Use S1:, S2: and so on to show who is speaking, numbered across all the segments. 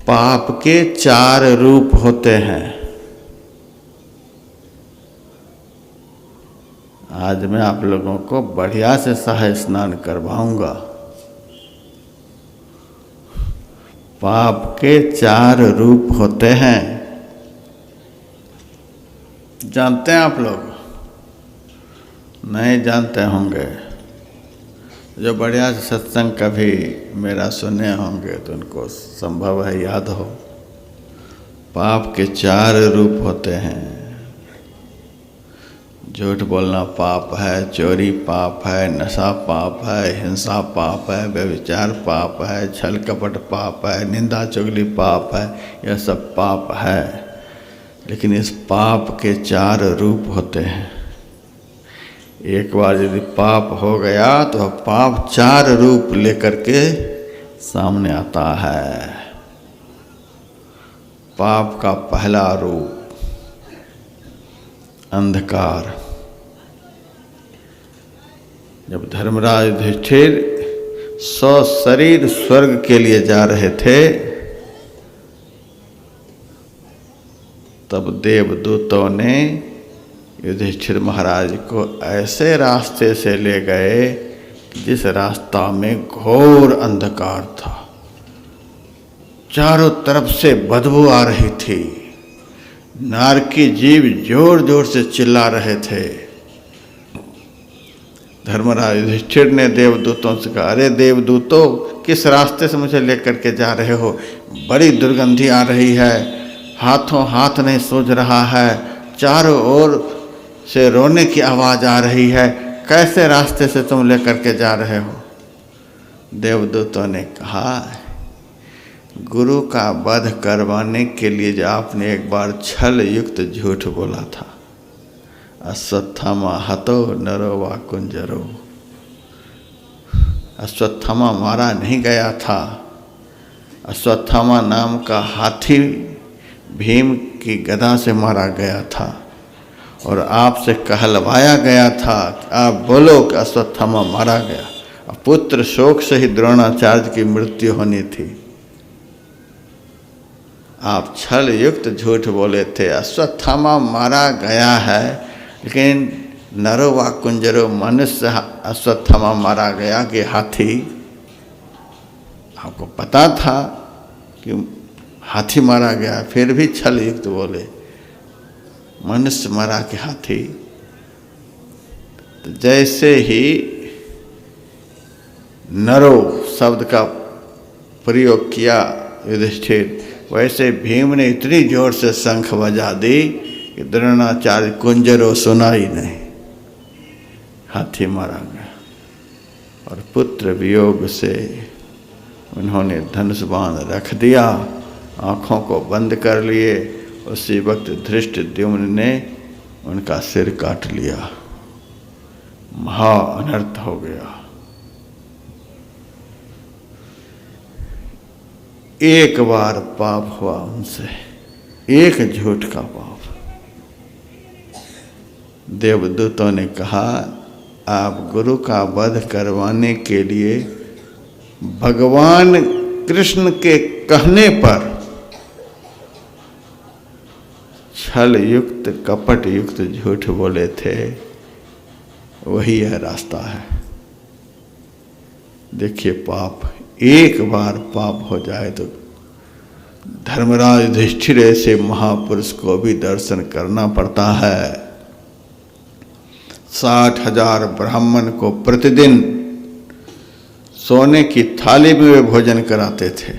S1: पाप के 4 रूप होते हैं। आज मैं आप लोगों को बढ़िया से सह स्नान करवाऊंगा। पाप के 4 रूप होते हैं, जानते हैं आप लोग? नहीं जानते होंगे। जो बढ़िया से सत्संग कभी मेरा सुने होंगे तो उनको संभव है याद हो। पाप के 4 रूप होते हैं। झूठ बोलना पाप है, चोरी पाप है, नशा पाप है, हिंसा पाप है, व्यभिचार पाप है, छल कपट पाप है, निंदा चुगली पाप है। यह सब पाप है। लेकिन इस पाप के 4 रूप होते हैं। एक बार यदि पाप हो गया तो पाप 4 रूप लेकर के सामने आता है। पाप का पहला रूप अंधकार। जब धर्मराज युधिष्ठिर 100 शरीर स्वर्ग के लिए जा रहे थे, तब देवदूतों ने युधिष्ठिर महाराज को ऐसे रास्ते से ले गए कि जिस रास्ता में घोर अंधकार था। चारों तरफ से बदबू आ रही थी। नारकी जीव जोर जोर से चिल्ला रहे थे। धर्मराज युधिष्ठिर ने देवदूतों से कहा, अरे देवदूतों, किस रास्ते से मुझे लेकर के जा रहे हो? बड़ी दुर्गंधी आ रही है, हाथों हाथ नहीं सूझ रहा है, चारों ओर से रोने की आवाज़ आ रही है, कैसे रास्ते से तुम लेकर के जा रहे हो? देवदूतों ने कहा, गुरु का वध करवाने के लिए जो आपने एक बार छल युक्त झूठ बोला था, अश्वत्थामा हतो नरो वा कुंजरो। अश्वत्थामा मारा नहीं गया था। अश्वत्थामा नाम का हाथी भीम की गदा से मारा गया था और आपसे कहलवाया गया था कि आप बोलो कि अश्वत्थामा मारा गया। पुत्र शोक से ही द्रोणाचार्य की मृत्यु होनी थी। आप छल युक्त झूठ बोले थे। अश्वत्थामा मारा गया है, लेकिन नरो वा कुंजरो, मनुष्य अश्वत्थामा मारा गया कि हाथी? आपको पता था कि हाथी मारा गया, फिर भी छल युक्त बोले मनुष्य मरा के हाथी। तो जैसे ही नरो शब्द का प्रयोग किया युधिष्ठिर, वैसे भीम ने इतनी जोर से शंख बजा दी कि द्रोणाचार्य कुंजरो सुना ही नहीं, हाथी मारा गया। और पुत्र वियोग से उन्होंने धनुष बाण रख दिया, आँखों को बंद कर लिए। उसी वक्त धृष्टद्युम्न ने उनका सिर काट लिया। महा अनर्थ हो गया। एक बार पाप हुआ उनसे, एक झूठ का पाप। देवदूतों ने कहा, आप गुरु का वध करवाने के लिए भगवान कृष्ण के कहने पर छल युक्त कपट युक्त झूठ बोले थे, वही यह रास्ता है। देखिए, पाप एक बार पाप हो जाए तो धर्मराज युधिष्ठिर ऐसे महापुरुष को भी दर्शन करना पड़ता है। 60,000 ब्राह्मण को प्रतिदिन सोने की थाली में वे भोजन कराते थे।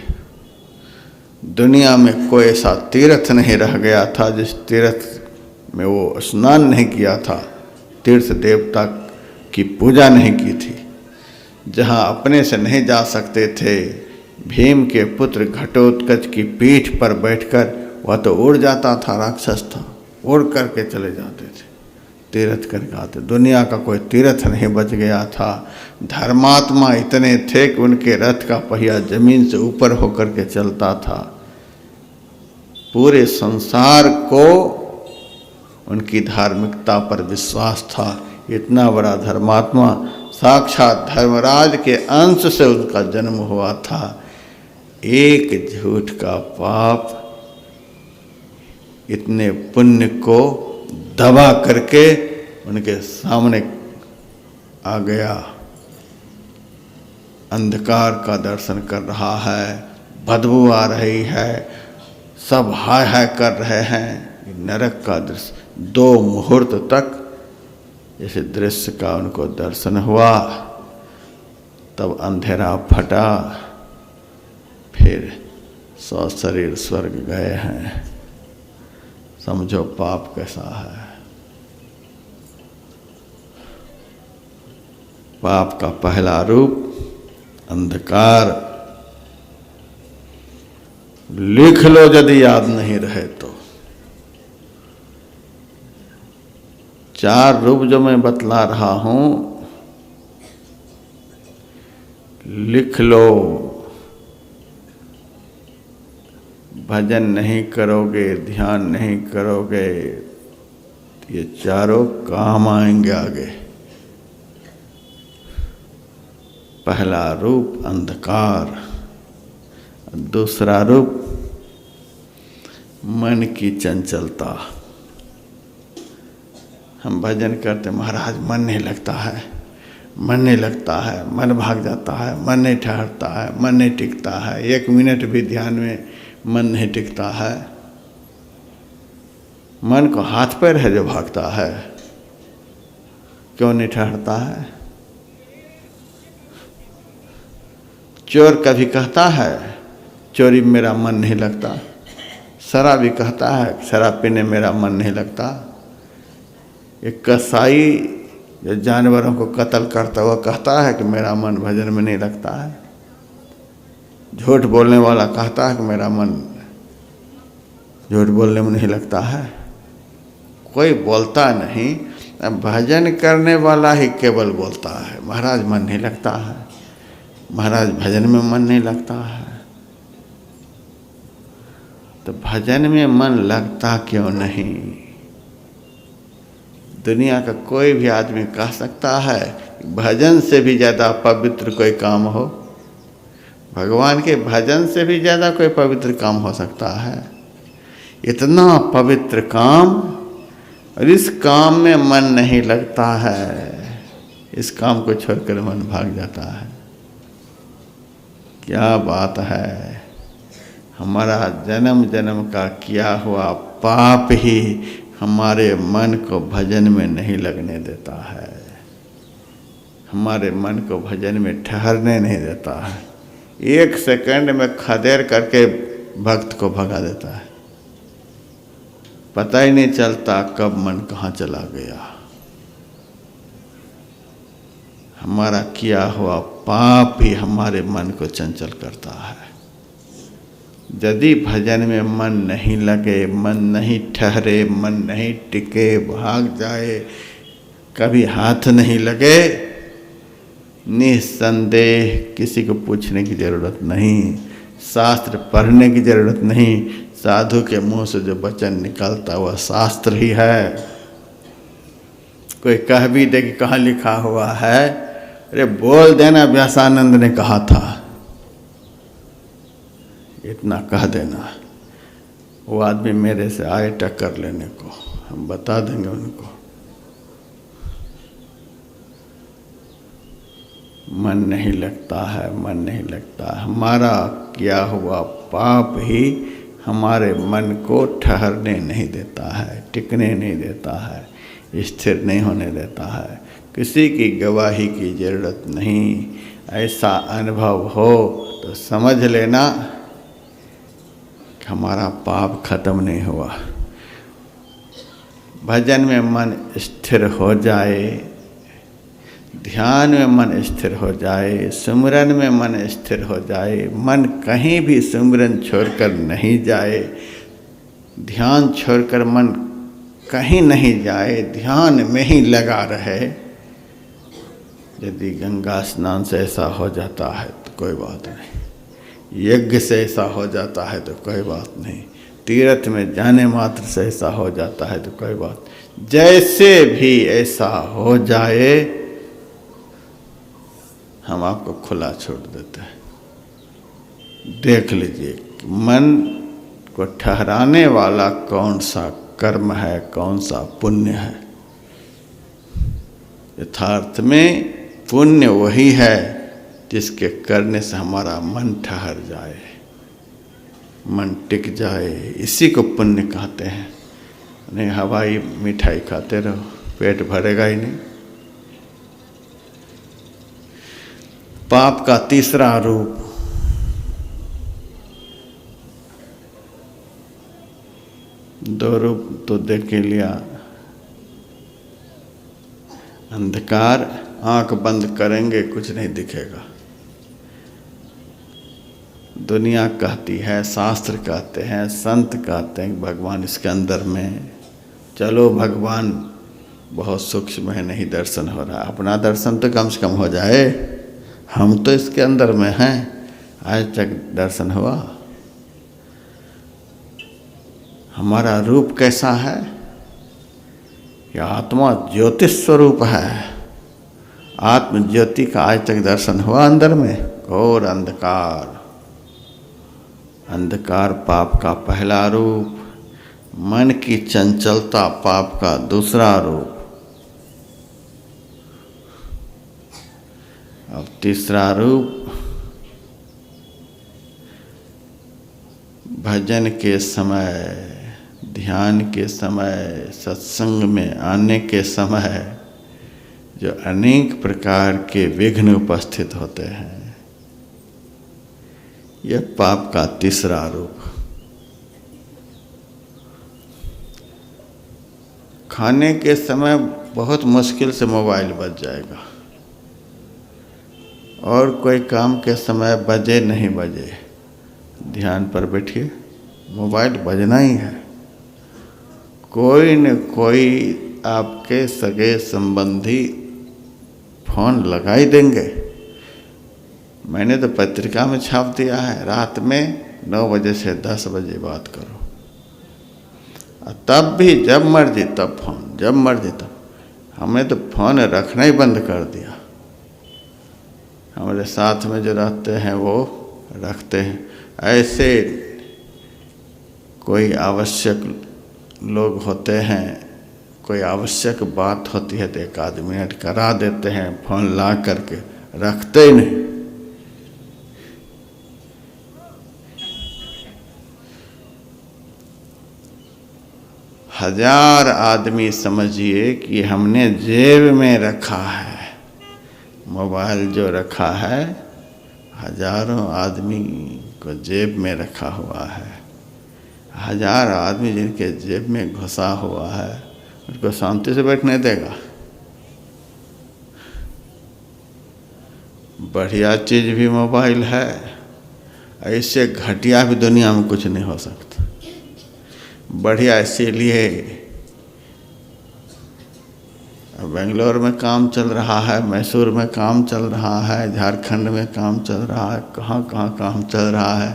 S1: दुनिया में कोई ऐसा तीर्थ नहीं रह गया था जिस तीर्थ में वो स्नान नहीं किया था, तीर्थ देवता की पूजा नहीं की थी। जहाँ अपने से नहीं जा सकते थे, भीम के पुत्र घटोत्कच की पीठ पर बैठकर वह तो उड़ जाता था, राक्षस था, उड़ करके चले जाते थे, तीर्थ करके आते। दुनिया का कोई तीर्थ नहीं बच गया था। धर्मात्मा इतने थे कि उनके रथ का पहिया जमीन से ऊपर होकर के चलता था। पूरे संसार को उनकी धार्मिकता पर विश्वास था। इतना बड़ा धर्मात्मा, साक्षात धर्मराज के अंश से उनका जन्म हुआ था। एक झूठ का पाप इतने पुण्य को दबा करके उनके सामने आ गया। अंधकार का दर्शन कर रहा है, बदबू आ रही है, सब हाय हाय कर रहे हैं। नरक का दृश्य 2 मुहूर्त तक इस दृश्य का उनको दर्शन हुआ, तब अंधेरा फटा, फिर 100 शरीर स्वर्ग गए हैं। समझो पाप कैसा है। पाप का पहला रूप अंधकार। लिख लो यदि याद नहीं रहे तो। 4 रूप जो मैं बतला रहा हूं, लिख लो। भजन नहीं करोगे, ध्यान नहीं करोगे, ये चारों काम आएंगे आगे। पहला रूप अंधकार, दूसरा रूप मन की चंचलता। हम भजन करते, महाराज मन नहीं लगता है, मन नहीं लगता है, मन भाग जाता है, मन नहीं ठहरता है, मन नहीं टिकता है, 1 मिनट भी ध्यान में मन नहीं टिकता है। मन को हाथ पैर है जो भागता है, क्यों नहीं ठहरता है? चोर कभी कहता है चोरी में मेरा मन नहीं लगता, शराबी कहता है शराब पीने मेरा मन नहीं लगता। एक कसाई जो जानवरों को कत्ल करता हुआ कहता है कि मेरा मन भजन में नहीं लगता है। झूठ बोलने वाला कहता है कि मेरा मन झूठ बोलने में नहीं लगता है। कोई बोलता नहीं, भजन करने वाला ही केवल बोलता है, महाराज मन नहीं लगता है, महाराज भजन में मन नहीं लगता है। तो भजन में मन लगता क्यों नहीं? दुनिया का कोई भी आदमी कह सकता है भजन से भी ज़्यादा पवित्र कोई काम हो? भगवान के भजन से भी ज़्यादा कोई पवित्र काम हो सकता है? इतना पवित्र काम, और इस काम में मन नहीं लगता है। इस काम को छोड़कर मन भाग जाता है। क्या बात है! हमारा जन्म जन्म का किया हुआ पाप ही हमारे मन को भजन में नहीं लगने देता है, हमारे मन को भजन में ठहरने नहीं देता है। 1 सेकंड में खदेड़ करके भक्त को भगा देता है, पता ही नहीं चलता कब मन कहाँ चला गया। हमारा किया हुआ पाप ही हमारे मन को चंचल करता है। यदि भजन में मन नहीं लगे, मन नहीं ठहरे, मन नहीं टिके, भाग जाए, कभी हाथ नहीं लगे, निस्संदेह किसी को पूछने की जरूरत नहीं, शास्त्र पढ़ने की जरूरत नहीं। साधु के मुंह से जो वचन निकलता वह शास्त्र ही है। कोई कह भी दे कि कहाँ लिखा हुआ है, अरे बोल देना व्यासानंद ने कहा था, इतना कह देना। वो आदमी मेरे से आए टक्कर लेने को, हम बता देंगे उनको। मन नहीं लगता है, मन नहीं लगता। हमारा किया हुआ पाप ही हमारे मन को ठहरने नहीं देता है, टिकने नहीं देता है, स्थिर नहीं होने देता है। किसी की गवाही की जरूरत नहीं। ऐसा अनुभव हो तो समझ लेना कि हमारा पाप खत्म नहीं हुआ। भजन में मन स्थिर हो जाए, ध्यान में मन स्थिर हो जाए, सिमरन में मन स्थिर हो जाए, मन कहीं भी सिमरन छोड़कर नहीं जाए, ध्यान छोड़कर मन कहीं नहीं जाए, ध्यान में ही लगा रहे। यदि गंगा स्नान से ऐसा हो जाता है तो कोई बात नहीं, यज्ञ से ऐसा हो जाता है तो कोई बात नहीं, तीर्थ में जाने मात्र से ऐसा हो जाता है तो कोई बात, जैसे भी ऐसा हो जाए हम आपको खुला छोड़ देते हैं। देख लीजिए कि मन को ठहराने वाला कौन सा कर्म है, कौन सा पुण्य है। यथार्थ में पुण्य वही है जिसके करने से हमारा मन ठहर जाए, मन टिक जाए, इसी को पुण्य कहते हैं। नहीं हवाई मिठाई खाते रहो, पेट भरेगा ही नहीं। पाप का तीसरा रूप दो रूप तो देख के लिया। अंधकार, आंख बंद करेंगे कुछ नहीं दिखेगा। दुनिया कहती है, शास्त्र कहते हैं, संत कहते हैं भगवान इसके अंदर में। चलो भगवान बहुत सूक्ष्म है, नहीं दर्शन हो रहा, अपना दर्शन तो कम से कम हो जाए। हम तो इसके अंदर में हैं, आज तक दर्शन हुआ? हमारा रूप कैसा है? यह आत्मा ज्योति स्वरूप है। आत्म ज्योति का आज तक दर्शन हुआ अंदर में? घोर अंधकार। अंधकार पाप का पहला रूप, मन की चंचलता पाप का दूसरा रूप। अब तीसरा रूप, भजन के समय, ध्यान के समय, सत्संग में आने के समय जो अनेक प्रकार के विघ्न उपस्थित होते हैं, यह पाप का तीसरा रूप। खाने के समय बहुत मुश्किल से मोबाइल बज जाएगा, और कोई काम के समय बजे नहीं बजे, ध्यान पर बैठिए, मोबाइल बजना ही है। कोई न कोई आपके सगे संबंधी फोन लगा ही देंगे। मैंने तो पत्रिका में छाप दिया है, रात में 9 बजे से 10 बजे बात करो, और तब भी जब मर्जी तब फोन, जब मर्जी तब। हमने तो फोन रखना ही बंद कर दिया। हमारे साथ में जो रहते हैं वो रखते हैं। ऐसे कोई आवश्यक लोग होते हैं, कोई आवश्यक बात होती है तो 1 मिनट करा देते हैं, फोन ला करके रखते ही नहीं। हजार आदमी समझिए कि हमने जेब में रखा है, मोबाइल जो रखा है हजारों आदमी को जेब में रखा हुआ है। 1000 आदमी जिनके जेब में घुसा हुआ है, उसको शांति से बैठने देगा? बढ़िया चीज़ भी मोबाइल है, ऐसे घटिया भी दुनिया में कुछ नहीं हो सकता। बढ़िया इसीलिए बेंगलोर में काम चल रहा है, मैसूर में काम चल रहा है, झारखंड में काम चल रहा है, कहाँ कहाँ काम चल रहा है,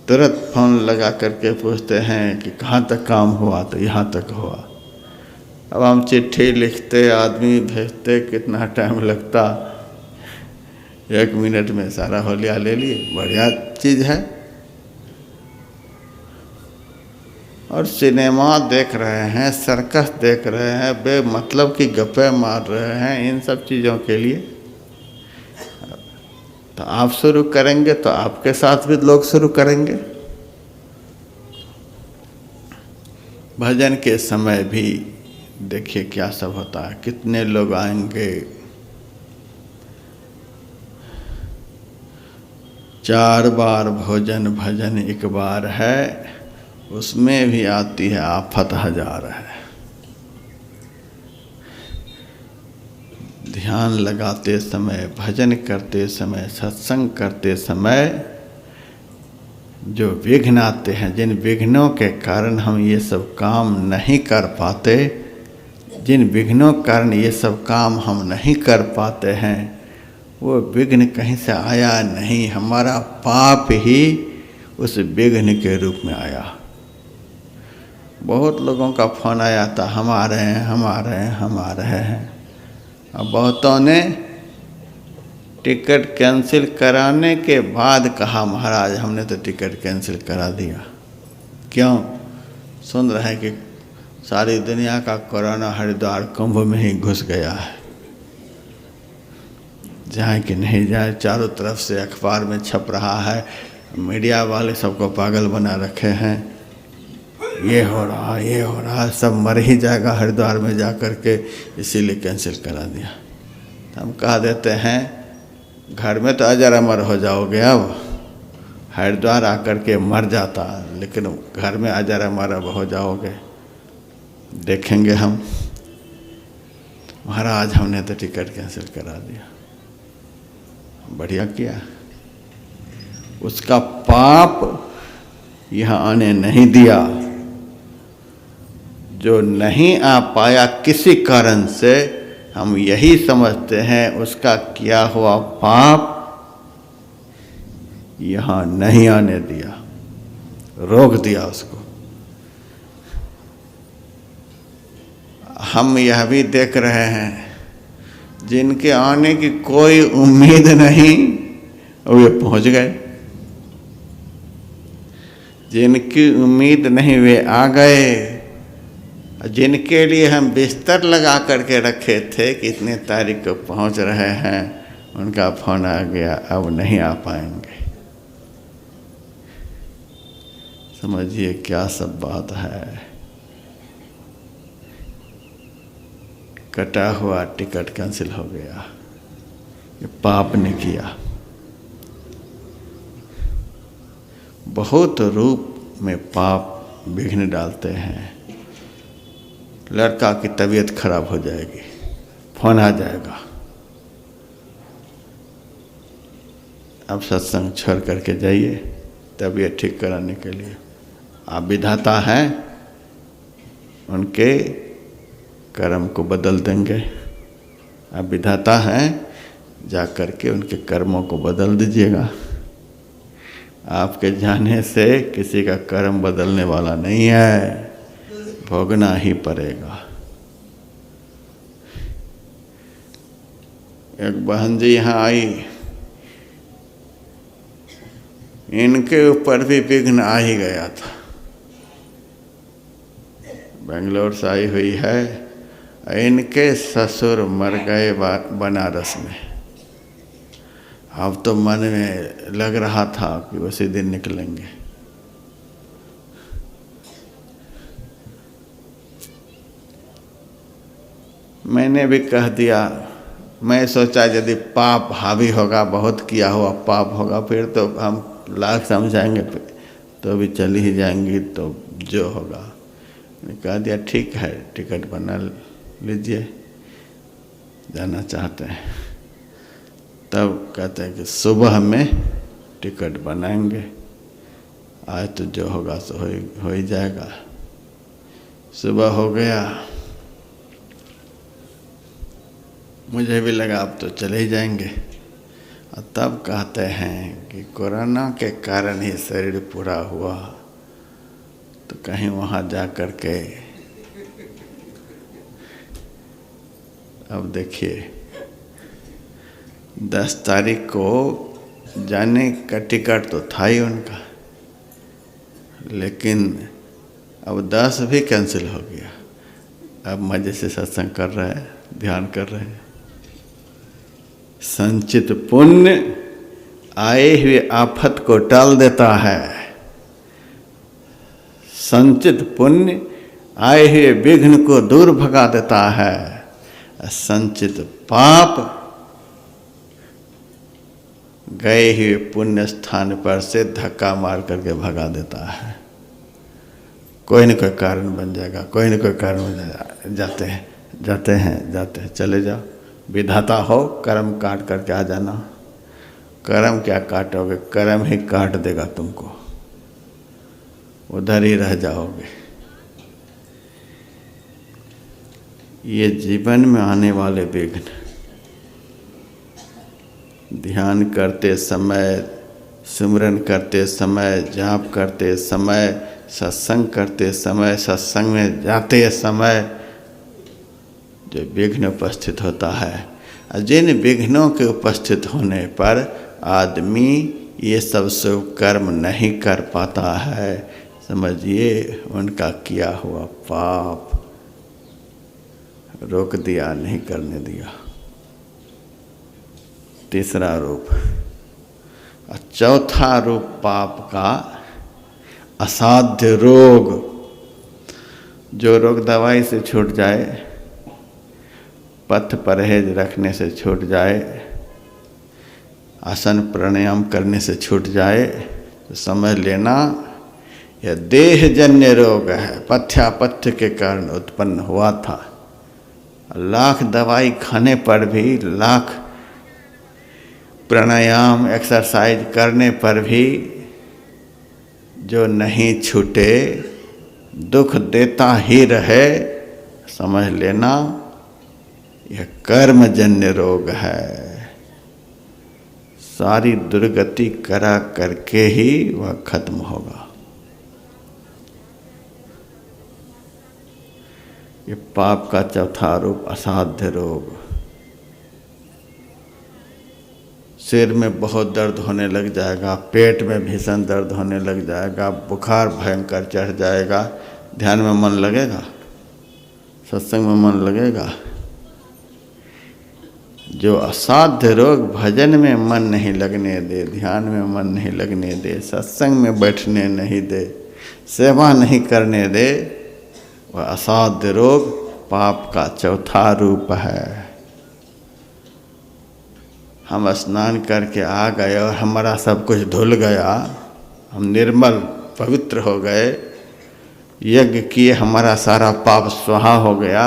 S1: तुरंत फोन लगा करके पूछते हैं कि कहाँ तक काम हुआ, तो यहाँ तक हुआ। अब हम चिट्ठी लिखते, आदमी भेजते, कितना टाइम लगता, 1 मिनट में सारा होलिया ले लिए। बढ़िया चीज़ है। और सिनेमा देख रहे हैं, सर्कस देख रहे हैं, बेमतलब की गप्पे मार रहे हैं, इन सब चीज़ों के लिए तो आप शुरू करेंगे तो आपके साथ भी लोग शुरू करेंगे। भजन के समय भी देखिए क्या सब होता है, कितने लोग आएंगे। 4 बार भोजन भजन 1 बार है, उसमें भी आती है आफत 1000 है। ध्यान लगाते समय, भजन करते समय, सत्संग करते समय जो विघ्न आते हैं, जिन विघ्नों के कारण हम ये सब काम नहीं कर पाते, जिन विघ्नों के कारण ये सब काम हम नहीं कर पाते हैं, वो विघ्न कहीं से आया नहीं, हमारा पाप ही उस विघ्न के रूप में आया। बहुत लोगों का फोन आया था, हम आ रहे हैं, हम आ रहे हैं, हम आ रहे हैं। अब बहुतों ने टिकट कैंसिल कराने के बाद कहा महाराज हमने तो टिकट कैंसिल करा दिया। क्यों? सुन रहे हैं कि सारी दुनिया का कोरोना हरिद्वार कुंभ में ही घुस गया है। जाए कि नहीं जाए, चारों तरफ से अखबार में छप रहा है, मीडिया वाले सबको पागल बना रखे हैं, ये हो रहा ये हो रहा, सब मर ही जाएगा हरिद्वार में जा कर के, इसीलिए कैंसिल करा दिया। तो हम कह देते हैं घर में तो अजर अमर हो जाओगे, अब हरिद्वार आकर के मर जाता, लेकिन घर में अजर अमर अब हो जाओगे, देखेंगे हम। महाराज हमने तो टिकट कैंसिल करा दिया। बढ़िया किया। उसका पाप यहाँ आने नहीं दिया। जो नहीं आ पाया किसी कारण से, हम यही समझते हैं उसका किया हुआ पाप यहाँ नहीं आने दिया, रोक दिया उसको। हम यह भी देख रहे हैं जिनके आने की कोई उम्मीद नहीं वे पहुंच गए, जिनकी उम्मीद नहीं वे आ गए, जिनके लिए हम बिस्तर लगा करके रखे थे कि इतने तारीख को पहुंच रहे हैं, उनका फोन आ गया, अब नहीं आ पाएंगे। समझिए क्या सब बात है। कटा हुआ टिकट कैंसिल हो गया, ये पाप ने किया। बहुत रूप में पाप विघ्न डालते हैं। लड़का की तबीयत खराब हो जाएगी, फोन आ जाएगा, अब सत्संग छोड़ करके जाइए तबीयत ठीक कराने के लिए। आप विधाता हैं, उनके कर्म को बदल देंगे। आप विधाता हैं, जा कर के उनके कर्मों को बदल दीजिएगा। आपके जाने से किसी का कर्म बदलने वाला नहीं है, भोगना ही पड़ेगा। एक बहन जी यहाँ आई, इनके ऊपर भी विघ्न आ ही गया था। बेंगलोर से आई हुई है, इनके ससुर मर गए बनारस में। अब तो मन में लग रहा था कि उसी दिन निकलेंगे। मैंने भी कह दिया, मैं सोचा यदि पाप हावी होगा, बहुत किया हुआ पाप होगा, फिर तो हम लाख समझाएंगे तो भी चली ही जाएंगी, तो जो होगा। मैंने कह दिया ठीक है, टिकट बना लीजिए, जाना चाहते हैं। तब कहते हैं कि सुबह में टिकट बनाएंगे, आज तो जो होगा सो हो ही जाएगा। सुबह हो गया, मुझे भी लगा अब तो चले ही जाएंगे। और तब कहते हैं कि कोरोना के कारण ही शरीर पूरा हुआ, तो कहीं वहाँ जा कर के अब देखिए 10 तारीख को जाने का टिकट तो था ही उनका, लेकिन अब 10 भी कैंसिल हो गया। अब मजे से सत्संग कर रहे हैं, ध्यान कर रहे हैं। संचित पुण्य आए हुए आफत को टाल देता है, संचित पुण्य आए हुए विघ्न को दूर भगा देता है, संचित पाप गए हुए पुण्य स्थान पर से धक्का मार करके भगा देता है। कोई न कोई कारण बन जाएगा, कोई न कोई कारण बन जाएगा। जाते हैं, चले जाओ। विधाता हो, कर्म काट करके आ जाना। कर्म क्या काटोगे, कर्म ही काट देगा तुमको, उधर ही रह जाओगे। ये जीवन में आने वाले विघ्न, ध्यान करते समय, सिमरन करते समय, जाप करते समय, सत्संग करते समय, सत्संग में जाते समय जो विघ्न उपस्थित होता है, जिन विघ्नों के उपस्थित होने पर आदमी ये सब शुभ कर्म नहीं कर पाता है, समझिए उनका किया हुआ पाप रोक दिया, नहीं करने दिया। तीसरा रूप। और चौथा रूप पाप का असाध्य रोग। जो रोग दवाई से छूट जाए, पथ परहेज रखने से छूट जाए, आसन प्राणायाम करने से छूट जाए, तो समझ लेना यह देहजन्य रोग है, पथ्यापथ्य के कारण उत्पन्न हुआ था। लाख दवाई खाने पर भी, लाख प्राणायाम एक्सरसाइज करने पर भी जो नहीं छूटे, दुख देता ही रहे, समझ लेना यह कर्मजन्य रोग है। सारी दुर्गति करा करके ही वह खत्म होगा। ये पाप का चौथा रूप असाध्य रोग। सिर में बहुत दर्द होने लग जाएगा, पेट में भीषण दर्द होने लग जाएगा, बुखार भयंकर चढ़ जाएगा, ध्यान में मन लगेगा, सत्संग में मन लगेगा। जो असाध्य रोग भजन में मन नहीं लगने दे, ध्यान में मन नहीं लगने दे, सत्संग में बैठने नहीं दे, सेवा नहीं करने दे, वह असाध्य रोग पाप का चौथा रूप है। हम स्नान करके आ गए और हमारा सब कुछ धुल गया, हम निर्मल पवित्र हो गए, यज्ञ किए हमारा सारा पाप स्वाहा हो गया,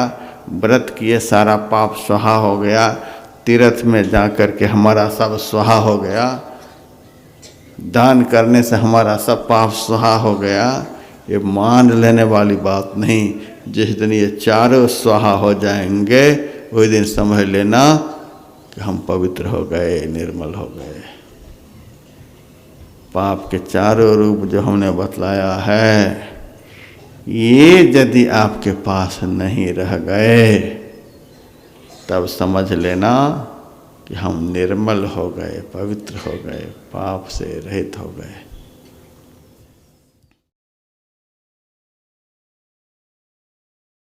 S1: व्रत किए सारा पाप स्वाहा हो गया, तीर्थ में जा कर के हमारा सब स्वाहा हो गया, दान करने से हमारा सब पाप स्वाहा हो गया, ये मान लेने वाली बात नहीं। जिस दिन ये चारों स्वाहा हो जाएंगे, वही दिन समझ लेना कि हम पवित्र हो गए, निर्मल हो गए। पाप के चारों रूप जो हमने बतलाया है, ये यदि आपके पास नहीं रह गए, तब समझ लेना कि हम निर्मल हो गए, पवित्र हो गए, पाप से रहित हो गए।